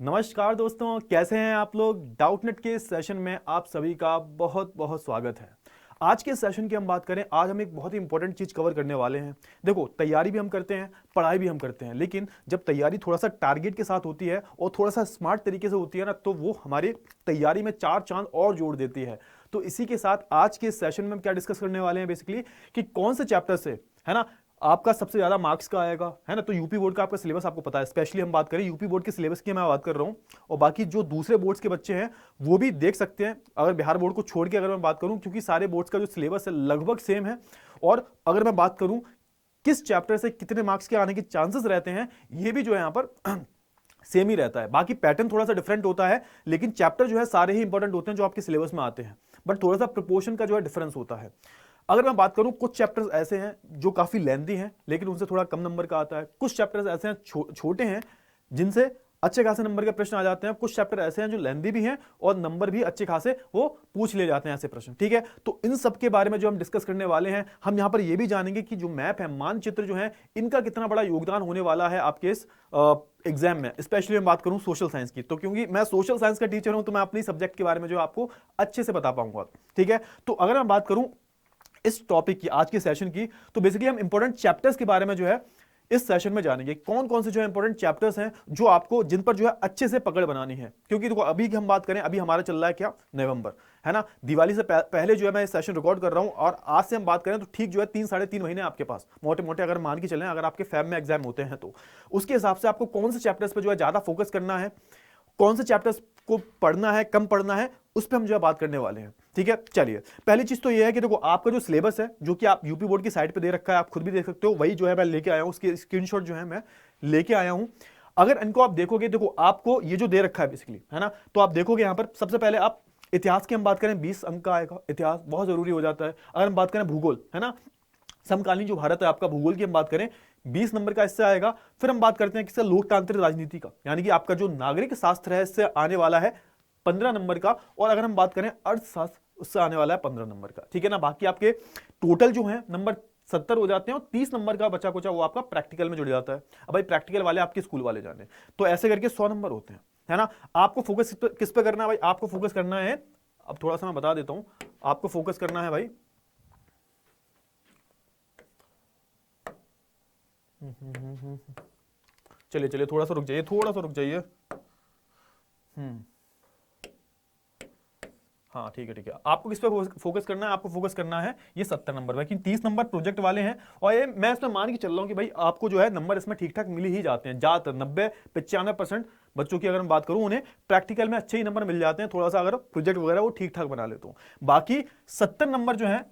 नमस्कार दोस्तों, कैसे हैं आप लोग। डाउटनेट के सेशन में आप सभी का बहुत बहुत स्वागत है। आज के सेशन की हम बात करें, आज हम एक बहुत ही इंपॉर्टेंट चीज कवर करने वाले हैं। देखो, तैयारी भी हम करते हैं, पढ़ाई भी हम करते हैं, लेकिन जब तैयारी थोड़ा सा टारगेट के साथ होती है और थोड़ा सा स्मार्ट तरीके से होती है ना, तो वो हमारी तैयारी में चार चांद और जोड़ देती है। तो इसी के साथ आज के सेशन में हम क्या डिस्कस करने वाले हैं बेसिकली, कि कौन से चैप्टर से है ना आपका सबसे ज्यादा मार्क्स का आएगा, है ना। तो यूपी बोर्ड का आपका सिलेबस आपको पता है, स्पेशली हम बात करें यूपी बोर्ड के सिलेबस की मैं बात कर रहा हूं, और बाकी जो दूसरे बोर्ड्स के बच्चे हैं वो भी देख सकते हैं। अगर बिहार बोर्ड को छोड़ के अगर मैं बात करूं, क्योंकि सारे बोर्ड्स का जो सिलेबस है लगभग सेम है, और अगर मैं बात करूं किस चैप्टर से कितने मार्क्स के आने के चांसेस रहते हैं, ये भी जो है यहाँ पर सेम ही रहता है। बाकी पैटर्न थोड़ा सा डिफरेंट होता है, लेकिन चैप्टर जो है सारे ही इंपॉर्टेंट होते हैं जो आपके सिलेबस में आते हैं, बट थोड़ा सा प्रोपोर्शन का जो है डिफरेंस होता है। अगर मैं बात करूं, कुछ चैप्टर्स ऐसे हैं जो काफी लेंथी हैं लेकिन उनसे थोड़ा कम नंबर का आता है। कुछ चैप्टर्स ऐसे हैं छोटे हैं जिनसे अच्छे खासे नंबर के प्रश्न आ जाते हैं। कुछ चैप्टर ऐसे हैं जो लेंथी भी हैं और नंबर भी अच्छे खासे वो पूछ ले जाते हैं ऐसे प्रश्न, ठीक है। तो इन सब के बारे में जो हम डिस्कस करने वाले हैं, हम यहां पर ये भी जानेंगे कि जो मैप है, मानचित्र जो है, इनका कितना बड़ा योगदान होने वाला है आपके इस एग्जाम में। स्पेशली मैं बात करूं सोशल साइंस की, तो क्योंकि मैं सोशल साइंस का टीचर हूं तो मैं अपनी सब्जेक्ट के बारे में जो आपको अच्छे से बता पाऊंगा, ठीक है। तो अगर मैं बात करूं इस टॉपिक की, आज के सेशन की, तो बेसिकली हम इंपॉर्टेंट चैप्टर्स के बारे में जो है इस सेशन में जानेंगे। कौन कौन से जो है इंपॉर्टेंट चैप्टर्स हैं जो आपको, जिन पर जो है अच्छे से पकड़ बनानी है। क्योंकि देखो, अभी की हम बात करें, अभी हमारा चल रहा है क्या, नवंबर, है ना। दिवाली से पहले जो है मैं सेशन रिकॉर्ड कर रहा हूं, और आज से हम बात करें तो ठीक जो है 3-3.5 महीने आपके पास मोटे मोटे अगर मान के चलें, अगर आपके फैब में एग्जाम होते हैं तो उसके हिसाब से आपको कौन से चैप्टर्स पर जो है ज्यादा फोकस करना है, कौन से चैप्टर्स को पढ़ना है, कम पढ़ना है, उस पर हम जो है बात करने वाले हैं, ठीक है। चलिए, पहली चीज तो ये है कि देखो, आपका जो सिलेबस है, जो कि आप यूपी बोर्ड की साइट पे दे रखा है, आप खुद भी देख सकते हो, वही जो है मैं लेके आया हूं, उसकी स्क्रीनशॉट जो है मैं लेके आया हूं। अगर इनको आप देखोगे, देखो आपको ये जो दे रखा है बेसिकली, है ना, तो आप देखोगे यहां पर सबसे पहले आप इतिहास की हम बात करें, 20 अंक का आएगा, इतिहास बहुत जरूरी हो जाता है। अगर हम बात करें भूगोल, है ना, समकालीन जो भारत है आपका, भूगोल की हम बात करें, 20 नंबर का इससे आएगा। फिर हम बात करते हैं किसका, लोकतांत्रिक राजनीति का, यानी कि आपका जो नागरिक शास्त्र है, इससे आने वाला है 15 नंबर का। और अगर हम बात करें अर्थशास्त्र, उससे आने वाला है 15 नंबर का, ठीक है ना। बाकी आपके टोटल जो है नंबर 70 हो जाते हैं, और 30 नंबर का बचा कुचा वो आपका प्रैक्टिकल में जुड़ जाता है। अब भाई प्रैक्टिकल वाले आपके स्कूल वाले जाने, तो ऐसे करके 100 नंबर होते हैं, है ना। आपको फोकस किस पे करना है भाई, आपको फोकस करना है, अब थोड़ा सा मैं बता देता हूं, आपको फोकस करना है भाई, चलिए चलिए थोड़ा सा रुक जाइए, थोड़ा सा रुक जाइए। हाँ ठीक है ठीक है। आपको किस पे फोकस करना है, आपको फोकस करना है ये 70 नंबर, लेकिन 30 नंबर प्रोजेक्ट वाले हैं। और ये मैं इसमें मान के चल रहा हूँ कि भाई आपको जो है नंबर इसमें ठीक ठाक मिल ही जाते हैं, ज्यादातर 90-95% बच्चों की अगर मैं बात करूं, उन्हें प्रैक्टिकल में अच्छे ही नंबर मिल जाते हैं, थोड़ा सा अगर प्रोजेक्ट वगैरह वो ठीक ठाक बना लेते हो। बाकी 70 नंबर जो है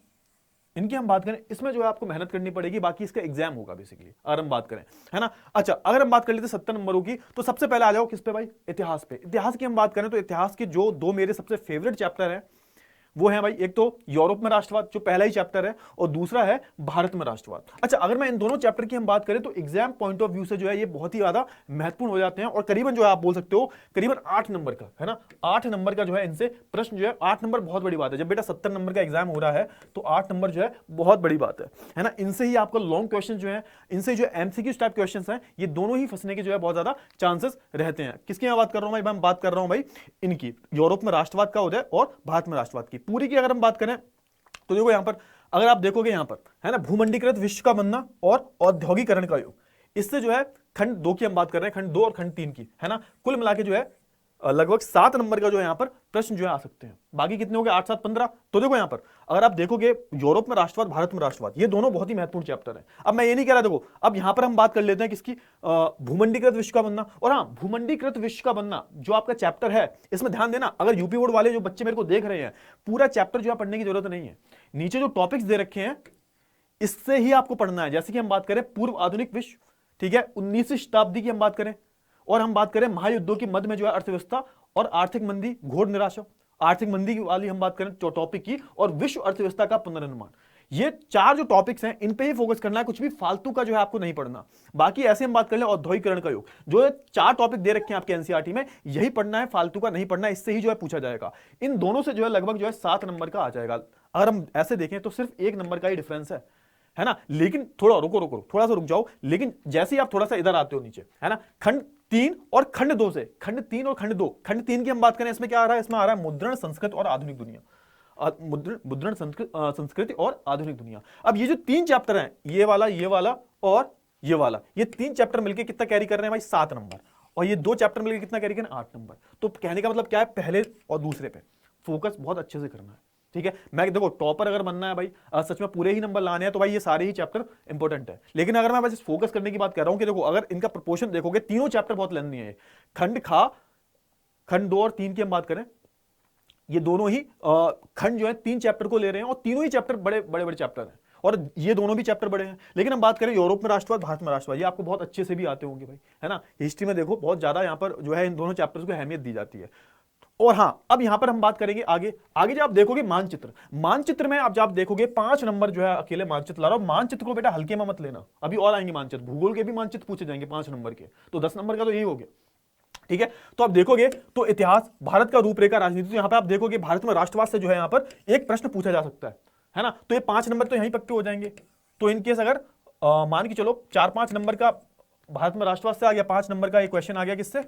इनकी हम बात करें, इसमें जो है आपको मेहनत करनी पड़ेगी, बाकी इसका एग्जाम होगा बेसिकली, अगर हम बात करें, है ना। अच्छा, अगर हम बात कर लेते 70 नंबरों की, तो सबसे पहले आ जाओ किस पे भाई, इतिहास पे। इतिहास की हम बात करें तो इतिहास के जो दो मेरे सबसे फेवरेट चैप्टर है वो है भाई, एक तो यूरोप में राष्ट्रवाद जो पहला ही चैप्टर है, और दूसरा है भारत में राष्ट्रवाद। अच्छा, अगर मैं इन दोनों चैप्टर की हम बात करें तो एग्जाम पॉइंट ऑफ व्यू से जो है ये बहुत ही ज्यादा महत्वपूर्ण हो जाते हैं, और करीबन जो है आप बोल सकते हो करीबन 8 नंबर का, है ना, 8 नंबर का जो है इनसे प्रश्न जो है, 8 नंबर बहुत बड़ी बात है। जब बेटा 70 नंबर का एग्जाम हो रहा है तो 8 नंबर जो है बहुत बड़ी बात है ना। इनसे ही आपका लॉन्ग क्वेश्चन जो है, इनसे जो एमसीक्यू टाइप क्वेश्चन है, ये दोनों ही फंसने के जो है बहुत ज्यादा चांसेस रहते हैं। किसकी मैं बात कर रहा हूं भाई, मैं बात कर रहा हूं भाई इनकी, यूरोप में राष्ट्रवाद का उदय और भारत में राष्ट्रवाद की। पूरी की अगर हम बात करें तो देखो यहां पर, अगर आप देखोगे यहां पर, है ना, भूमंडीकृत विश्व का बनना और औद्योगिकरण का योग, इससे जो है खंड 2 की हम बात कर रहे हैं, खंड 2 और खंड 3 की, है ना, कुल मिला के जो है लगभग 7 नंबर का जो है यहां पर प्रश्न जो है आ सकते हैं। बाकी कितने हो गए, 8 7 15। तो देखो यहां पर अगर आप देखोगे यूरोप में राष्ट्रवाद, भारत में राष्ट्रवाद, ये दोनों बहुत ही महत्वपूर्ण चैप्टर है। अब मैं ये नहीं कह रहा, देखो अब यहां पर हम बात कर लेते हैं किसकी, भूमंडीकृत विश्व का बनना। और हाँ, भूमंडीकृत विश्व का बनना जो आपका चैप्टर है, इसमें ध्यान देना, अगर यूपी बोर्ड वाले जो बच्चे मेरे को देख रहे हैं, पूरा चैप्टर जो है पढ़ने की जरूरत नहीं है। नीचे जो टॉपिक्स दे रखे हैं इससे ही आपको पढ़ना है। जैसे कि हम बात करें पूर्व आधुनिक विश्व, ठीक है, 19वीं शताब्दी की हम बात करें, और हम बात करें महायुद्धों की मध्य में जो है अर्थव्यवस्था और आर्थिक मंदी, घोर निराशा, आर्थिक मंदी वाली हम बात करें टॉपिक की, और विश्व अर्थव्यवस्था का पुनर्निर्माण, ये 4 जो टॉपिक्स हैं इन पे ही फोकस करना है, कुछ भी फालतू का जो है आपको नहीं पढ़ना। बाकी ऐसे हम बात कर ले औद्योगिकरण का योग, जो 4 टॉपिक दे रखे हैं आपके एनसीईआरटी में, यही पढ़ना है, फालतू का नहीं पढ़ना, इससे ही जो है पूछा जाएगा। इन दोनों से जो है लगभग जो है 7 नंबर का आ जाएगा। अगर हम ऐसे देखें तो सिर्फ 1 नंबर का ही डिफरेंस है ना। लेकिन थोड़ा रुको रुको, थोड़ा सा रुक जाओ, लेकिन जैसे ही आप थोड़ा सा इधर आते हो नीचे, है ना, खंड 3 और खंड 2 से, खंड 3 और खंड 2, खंड 3 की हम बात करें, इसमें क्या आ रहा है, इसमें आ रहा है मुद्रण, संस्कृत और आधुनिक दुनिया। मुद्रण संस्कृति और आधुनिक दुनिया। अब ये जो 3 चैप्टर हैं, ये वाला और ये वाला, ये 3 चैप्टर मिलके कितना कैरी कर रहे हैं भाई, 7 नंबर, और ये 2 चैप्टर मिलके कितना कैरी कर रहे हैं, 8 नंबर। तो कहने का मतलब क्या है, पहले और दूसरे पे फोकस बहुत अच्छे से करना है, ठीक है। मैं देखो टॉपर अगर बनना है भाई, सच में पूरे ही नंबर लाने हैं, तो भाई ये सारे ही चैप्टर इंपॉर्टेंट है। लेकिन अगर मैं बस फोकस करने की बात कर रहा हूं कि देखो अगर इनका प्रोपोर्शन देखोगे, तीनों चैप्टर बहुत लेंथी है। खंड खा, खंड 2 और 3 की हम बात करें, ये दोनों ही खंड जो है 3 चैप्टर को ले रहे हैं, और तीनों ही चैप्टर बड़े बड़े चैप्टर हैं, और ये दोनों भी चैप्टर बड़े हैं। लेकिन हम बात करें यूरोप में राष्ट्रवाद, भारत में राष्ट्रवाद, ये आपको बहुत अच्छे से भी आते होंगे भाई, है ना। हिस्ट्री में देखो बहुत ज्यादा यहाँ पर जो है इन दोनों चैप्टर्स को अहमियत दी जाती है। और हाँ, अब यहां पर हम बात करेंगे आगे आगे जब आप देखोगे मानचित्र, मानचित्र में आप जब देखोगे 5 नंबर जो है अकेले मानचित्र ला रहा हूं। मानचित्र को बेटा हल्के में मत लेना, अभी और आएंगे मानचित्र, भूगोल के भी मानचित्र पूछे जाएंगे 5 नंबर के, तो 10 नंबर का तो यही हो गया, ठीक है। तो आप देखोगे तो इतिहास, भारत का रूपरेखा, राजनीति, तो यहां पर आप देखोगे भारत में राष्ट्रवाद से जो है यहां पर एक प्रश्न पूछा जा सकता है ना। तो ये 5 नंबर तो यहीं पक्के हो जाएंगे। तो इनकेस अगर मान के चलो 4-5 नंबर का भारत में राष्ट्रवाद से आ गया, 5 नंबर का एक क्वेश्चन आ गया किससे,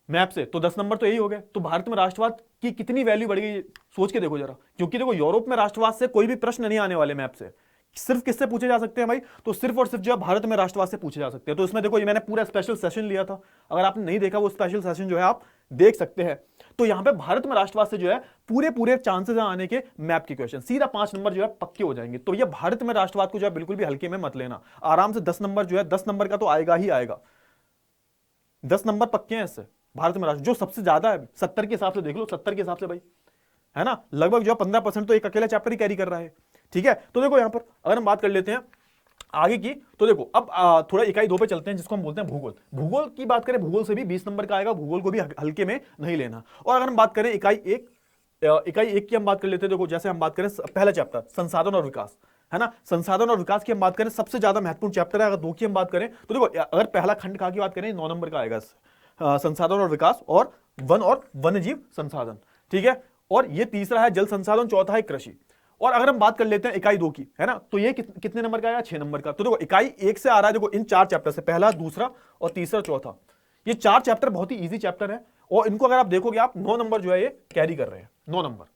मैप से, तो 10 नंबर तो यही हो गए। तो भारत में राष्ट्रवाद की कितनी वैल्यू बढ़ गई, सोच के देखो जरा। क्योंकि देखो यूरोप में राष्ट्रवाद से कोई भी प्रश्न नहीं आने वाले मैप से, सिर्फ किससे पूछे जा सकते हैं भाई, तो सिर्फ और सिर्फ जो है भारत में राष्ट्रवाद से पूछे जा सकते हैं। तो इसमें देखो ये मैंने पूरा स्पेशल सेशन लिया था, अगर आपने नहीं देखा वो स्पेशल सेशन जो है आप देख सकते हैं। तो यहां पे भारत में राष्ट्रवाद से जो है पूरे पूरे चांसेस आने के मैप के क्वेश्चन, सीधा 5 नंबर जो है पक्के हो जाएंगे। तो ये भारत में राष्ट्रवाद को जो है बिल्कुल भी हल्के में मत लेना, आराम से 10 नंबर जो है, 10 नंबर का तो आएगा ही आएगा, 10 नंबर पक्के हैं इससे। भारत में राष्ट्र जो सबसे ज्यादा है 70 के हिसाब से देख लो, 70 के हिसाब से भाई, है ना, लगभग जो है 15% तो एक अकेला चैप्टर ही कैरी कर रहा है, ठीक है। तो देखो यहां पर अगर हम बात कर लेते हैं आगे की, तो देखो अब थोड़ा इकाई 2 पे चलते हैं, जिसको हम बोलते हैं भूगोल। भूगोल की बात करें, भूगोल से भी 20 नंबर का आएगा, भूगोल को भी हल्के में नहीं लेना। और अगर हम बात करें इकाई 1 की हम बात कर लेते हैं, देखो जैसे हम बात करें पहला चैप्टर संसाधन और विकास, है ना, संसाधन और विकास की हम बात करें, सबसे ज्यादा महत्वपूर्ण चैप्टर है। अगर 2 की हम बात करें तो देखो अगर पहला खंड का की बात करें 9 नंबर का आएगा, संसाधन और विकास, और वन और वन्यजीव संसाधन, ठीक है। और ये तीसरा है जल संसाधन, चौथा है कृषि। और अगर हम बात कर लेते हैं इकाई 2 की, है ना, तो ये कितने नंबर का आएगा, 6 नंबर का। तो देखो इकाई 1 से आ रहा है, देखो इन 4 चैप्टर से, पहला, दूसरा और तीसरा, चौथा, ये 4 चैप्टर बहुत ही इजी चैप्टर है, और इनको अगर आप देखोगे आप 9 नंबर जो है ये कैरी कर रहे हैं, 9 नंबर,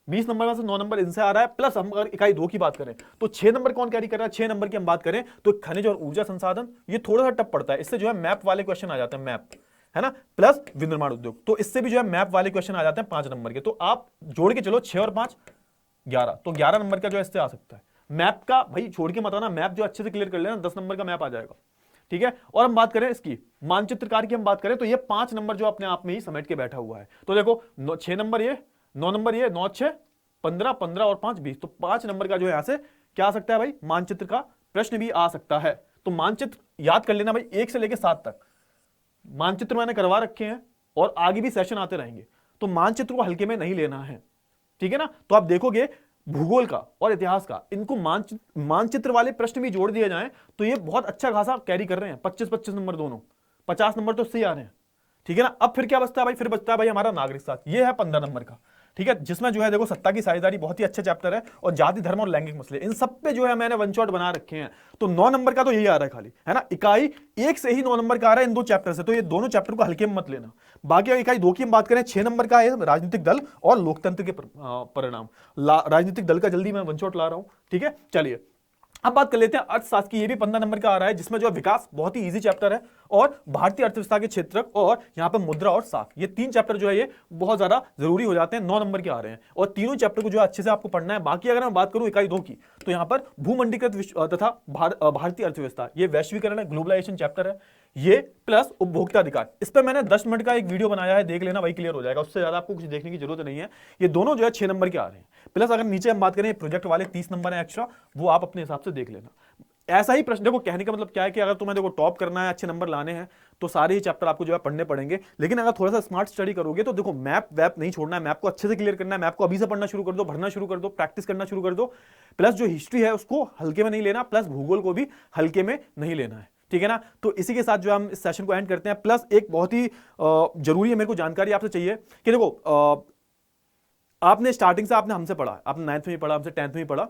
20 नंबर में से 9 नंबर इनसे आ रहा है। प्लस हम अगर इकाई 2 की बात करें तो 6 नंबर कौन कैरी कर रहा है, 6 नंबर की हम बात करें तो खनिज और ऊर्जा संसाधन, ये थोड़ा सा टफ पड़ता है, इससे जो है मैप वाले क्वेश्चन आ जाते हैं, मैप, है ना, प्लस विनिर्माण उद्योग, तो इससे भी जो है मैप वाले क्वेश्चन आ जाते हैं 5 नंबर के। तो आप जोड़ के चलो 6 और 5 11, तो 11 नंबर का जो है इससे आ सकता है। मैप का भाई छोड़ के मत आना, मैप जो अच्छे से क्लियर कर लेना, 10 नंबर का मैप आ जाएगा, ठीक है। और हम बात करें इसकी मानचित्रकार की हम बात करें, तो ये 5 नंबर जो अपने आप में ही समेट के बैठा हुआ है। तो देखो 6 नंबर ये, 9 नंबर ये, 9 6 15, 15 और 5 20, तो 5 नंबर का जो है यहां से क्या आ सकता है भाई, मानचित्र का प्रश्न भी आ सकता है। तो मानचित्र याद कर लेना भाई, 1 से लेकर 7 तक मानचित्र मैंने करवा रखे हैं, और आगे भी सेशन आते रहेंगे, तो मानचित्र को हल्के में नहीं लेना है, ठीक है ना। तो आप देखोगे भूगोल का और इतिहास का, इनको मानचित्र वाले प्रश्न भी जोड़ दिए जाएं तो ये बहुत अच्छा खासा कैरी कर रहे हैं, 25-25 नंबर दोनों, 50 नंबर तो सही आ रहे हैं, ठीक है ना। अब फिर क्या बचता है भाई, फिर बचता है भाई हमारा नागरिक शास्त्र, ये है 15 नंबर का, ठीक है, जिसमें जो है देखो सत्ता की साझेदारी बहुत ही अच्छा चैप्टर है, और जाति धर्म और लैंगिक मसले, इन सब पे जो है मैंने वन शॉट बना रखे हैं। तो 9 नंबर का तो यही आ रहा है खाली, है ना, इकाई 1 से ही 9 नंबर का आ रहा है इन 2 चैप्टर से, तो ये दोनों चैप्टर को हल्के में मत लेना। बाकी इकाई 2 की हम बात करें, 6 नंबर का है राजनीतिक दल और लोकतंत्र के परिणाम, राजनीतिक दल का जल्दी मैं वन शॉट ला रहा हूं, ठीक है। चलिए अब बात कर लेते हैं अर्थशास्त्र की, ये भी 15 नंबर का आ रहा है, जिसमें जो है विकास बहुत ही इजी चैप्टर है, और भारतीय अर्थव्यवस्था के क्षेत्र, और यहाँ पर मुद्रा और साख, ये 3 चैप्टर जो है ये बहुत ज्यादा जरूरी हो जाते हैं, 9 नंबर के आ रहे हैं, और तीनों चैप्टर को जो है अच्छे से आपको पढ़ना है। बाकी अगर मैं बात करूं इकाई 2 की, तो यहाँ पर भूमंडीकृत तथा भारतीय अर्थव्यवस्था, ये वैश्वीकरण है, ग्लोबलाइजेशन चैप्टर है ये, प्लस उपभोक्ता अधिकार, इस पर मैंने 10 मिनट का एक वीडियो बनाया है, देख लेना, वही क्लियर हो जाएगा, उससे ज्यादा आपको कुछ देखने की जरूरत नहीं है। ये दोनों जो है 6 नंबर के आ रहे हैं। प्लस अगर नीचे हम बात करें प्रोजेक्ट वाले 30 नंबर है एक्स्ट्रा, वो आप अपने हिसाब से देख लेना। ऐसा ही प्रश्न, देखो कहने का मतलब क्या है कि अगर तुम्हें देखो टॉप करना है, अच्छे नंबर लाने हैं, तो सारे ही चैप्टर आपको जो है पढ़ने पड़ेंगे। लेकिन अगर थोड़ा सा स्मार्ट स्टडी करोगे तो देखो मैप वैप नहीं छोड़ना है, मैप को अच्छे से क्लियर करना है, मैप को अभी से पढ़ना शुरू कर दो, भरना शुरू कर दो, प्रैक्टिस करना शुरू कर दो। प्लस जो हिस्ट्री है उसको हल्के में नहीं लेना, प्लस भूगोल को भी हल्के में नहीं लेना है, ठीक है ना। तो इसी के साथ जो हम इस सेशन को एंड करते हैं। प्लस एक बहुत ही जरूरी है, मेरे को जानकारी आपसे चाहिए कि देखो आपने स्टार्टिंग से आपने हमसे पढ़ा, आपने 9th में भी पढ़ा, हमसे 10th में भी पढ़ा,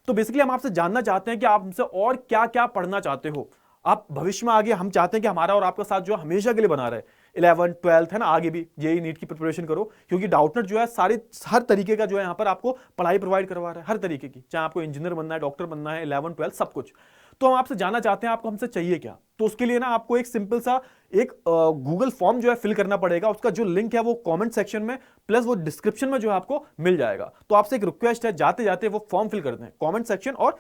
तो बेसिकली हम आपसे जानना चाहते हैं कि आप हमसे और क्या क्या पढ़ना चाहते हो। आप भविष्य में आगे हम चाहते हैं कि हमारा और आपका साथ जो है हमेशा के लिए बना रहे। 11th 12th है ना, आगे भी जेईई नीट की प्रिपरेशन करो, क्योंकि डाउटनेट जो है हर तरीके का जो है यहाँ पर आपको पढ़ाई प्रोवाइड करवा रहा है, हर तरीके की, चाहे आपको इंजीनियर बनना है, डॉक्टर बनना है, 11th 12th सब कुछ। तो हम आपसे जानना चाहते हैं आपको हमसे चाहिए क्या। तो उसके लिए ना आपको एक सिंपल सा एक गूगल फॉर्म जो है फिल करना पड़ेगा, उसका जो लिंक है वो कमेंट सेक्शन में प्लस वो डिस्क्रिप्शन में जो है आपको मिल जाएगा। तो आपसे एक रिक्वेस्ट है, जाते जाते वो फॉर्म फिल कर दें कमेंट सेक्शन, और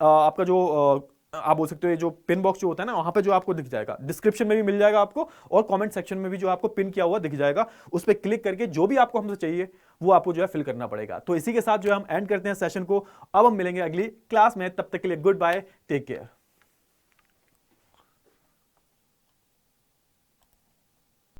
आपका जो आप बोल सकते हो जो पिन बॉक्स जो होता है ना, वहां पे जो आपको दिख जाएगा, डिस्क्रिप्शन में भी मिल जाएगा आपको, और कमेंट सेक्शन में भी जो आपको पिन किया हुआ दिख जाएगा, उस पर क्लिक करके जो भी आपको हमसे चाहिए वो आपको जो है फिल करना पड़ेगा। तो इसी के साथ जो है हम एंड करते हैं सेशन को। अब हम मिलेंगे अगली क्लास में, तब तक के लिए गुड बाय, टेक केयर।